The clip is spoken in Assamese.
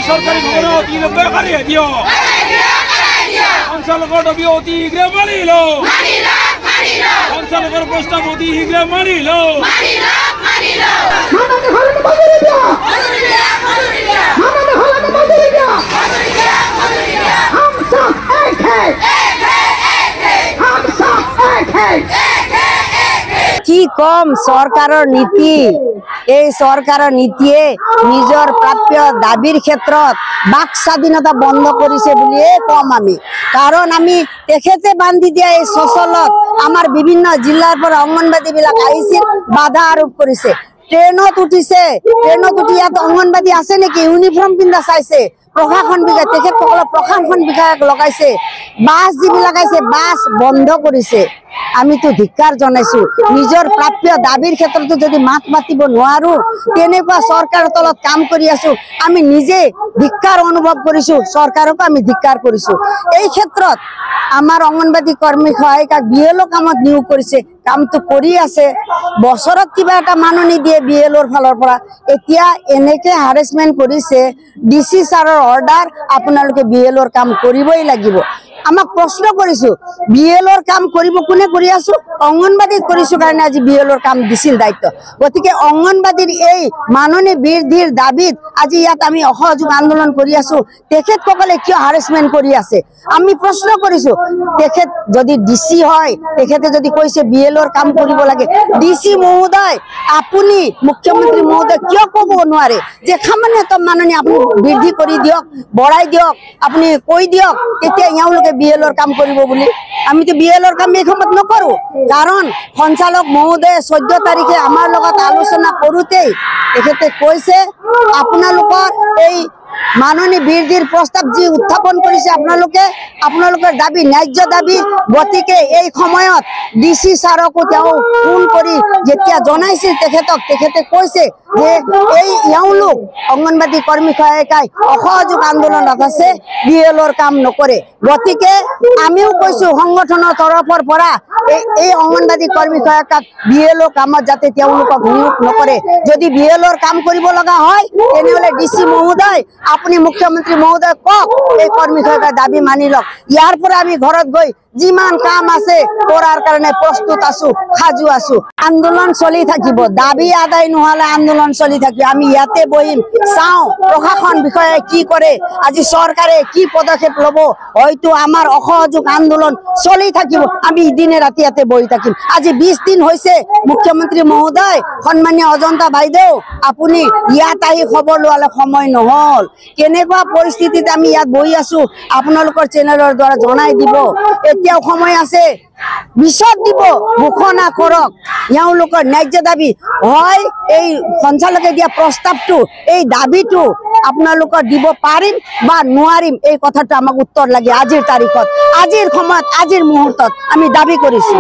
সৰকাৰি খবৰ অতি বেকাৰি দিও সঞ্চালকৰ দাবী অতি শীঘ্ৰে মানিল সঞ্চালকৰ প্ৰস্তাৱ অতি শীঘ্ৰে মানিল কি কম সৰকাৰেৰ নীতি এই সৰকাৰেৰ নীতিয়ে নিজেৰ প্ৰাপ্য দাবিৰ ক্ষেত্ৰত বাক স্বাধীনতা বন্ধ কৰেছে বুলিয়ে কম আমি কাৰণ আমি তেখেতে বান্ধি দিয়া এই সচলত আমাৰ বিভিন্ন জিলাৰ পৰা অঙ্গনবাদী বিলাক আহিছিল বাধা আরোপ করেছে ট্রেনত উঠিছে ট্রেনত উঠি ইয়াত অঙ্গনবাদী আছে নাকি ইউনিফর্ম পিন্ধা চাইছে প্রশাসন বিভাগ তেখেতসকলে প্রশাসন বিভাগ লগাইছে বাস যিবিলাক আছে বাস বন্ধ করেছে আমি তো ধিক্কাৰ জনাইছো নিজৰ প্ৰাপ্য দাবীৰ ক্ষেত্ৰতো যদি মাত মাতিব নোৱাৰো তেনেকুৱা চৰকাৰৰ তলত কাম কৰি আছো আমি নিজে ধিক্কাৰ অনুভৱ কৰিছো চৰকাৰক আমি ধিক্কাৰ কৰিছো এই ক্ষেত্ৰত আমাৰ অঙ্গনবাদী কৰ্মী সহায়িকাক বিএলও কামত নিয়োগ কৰিছে কামটো কৰি আছে বছৰত কিবা এটা মাননি দিয়ে বিএলওৰ ফালৰ পৰা এতিয়া এনেকে হাৰেসমেন্ট কৰিছে ডিসি ছাৰৰ অৰ্ডাৰ আপোনালোকে বিএলওৰ কাম কৰিবই লাগিব আমাক প্ৰশ্ন কৰিছো বিএলওৰ কাম কৰিব কোনে কৰি আছো অঙ্গনবাদী কৰিছো কাৰণে আজি বিএলওৰ কাম দিছিল দায়িত্ব গতিকে অঙ্গনবাদীৰ এই মাননি বৃদ্ধিৰ দাবীত আজি ইয়াত আমি অসহযোগ আন্দোলন কৰি আছো তেখেতসকলে কিয় হাৰেসমেন্ট কৰি আছে আমি প্ৰশ্ন কৰিছো তেখেত যদি ডিসি হয় তেখেতে যদি কৈছে বিএলওৰ কাম কৰিব লাগে ডিসি মহোদয় আপুনি মুখ্যমন্ত্ৰী মহোদয় কিয় ক'ব নোৱাৰে যে সামান্যতম মাননি আপুনি বৃদ্ধি কৰি দিয়ক বঢ়াই দিয়ক আপুনি কৈ দিয়ক তেতিয়া ইয়ালোকে বিএলওৰ কাম কৰিব বুলি আমি তো বিএলওৰ কাম এই সময়ত নকৰো কাৰণ সঞ্চালক মহোদয় 14 তাৰিখে আমাৰ লগত আলোচনা কৰোতেই তেখেতে কৈছে আপোনালোকৰ এই মাননি বৃদ্ধিৰ প্ৰস্তাৱ যি উত্থাপন কৰিছে আপোনালোকৰ দাবী ন্যায্য দাবী গতিকে এই সময়ত ডিসি ছাৰকো তেওঁ ফোন কৰি যেতিয়া জনাইছিল তেখেতে কৈছে যে এই ইয়ালোক অঙ্গনবাদী কৰ্মী সহায়িকাই অসহযোগ আন্দোলনত আছে বিএলওৰ কাম নকৰে গতিকে আমিও কৈছো সংগঠনৰ তৰফৰ পৰা এই অঙ্গনবাদী কৰ্মী সহায়িকাক বিএলও কামত যাতে তেওঁলোকক নিয়োগ নকৰে যদি বিএলওৰ কাম কৰিব লগা হয় তেনেহলে ডিসি মহোদয় আপুনি মুখ্যমন্ত্ৰী মহোদয় কক এই কৰ্মী সহায়িকাৰ দাবী মানি লওক ইয়াৰ পৰা আমি ঘৰত গৈ যিমান কাম আছে কৰাৰ কাৰণে প্ৰস্তুত আছো সাজু আছো আন্দোলন চলি থাকিব দাবী আদায় নহলে আন্দোলন চলি থাকিব আমি ইয়াতে বহিম চাও প্ৰশাসন বিষয়ে কি কৰে আজি চৰকাৰে কি পদক্ষেপ লব হয়তো আমাৰ অসহযোগ আন্দোলন চলি থাকিব আমি দিনে ৰাতি ইয়াতে বহি থাকিম আজি 20 দিন হৈছে মুখ্যমন্ত্ৰী মহোদয় সন্মানীয় অজন্তা বাইদেউ আপুনি ইয়াত আহি খবৰ লোৱালে সময় নহল কেনেকুৱা পৰিস্থিতিত আমি ইয়াত বহি আছো আপোনালোকৰ চেনেলৰ দ্বাৰা জনাই দিব এতিয়াও সময় আছে বিশদ দিব ঘোষণা কৰক ইয়ালোকৰ ন্যায্য দাবী হয় এই সঞ্চালকে দিয়া প্ৰস্তাৱটো এই দাবীটো আপোনালোকৰ দিব পাৰিম বা নোৱাৰিম এই কথাটো আমাক উত্তৰ লাগে আজিৰ তাৰিখত আজিৰ সময়ত আজিৰ মুহূৰ্তত আমি দাবী কৰিছো।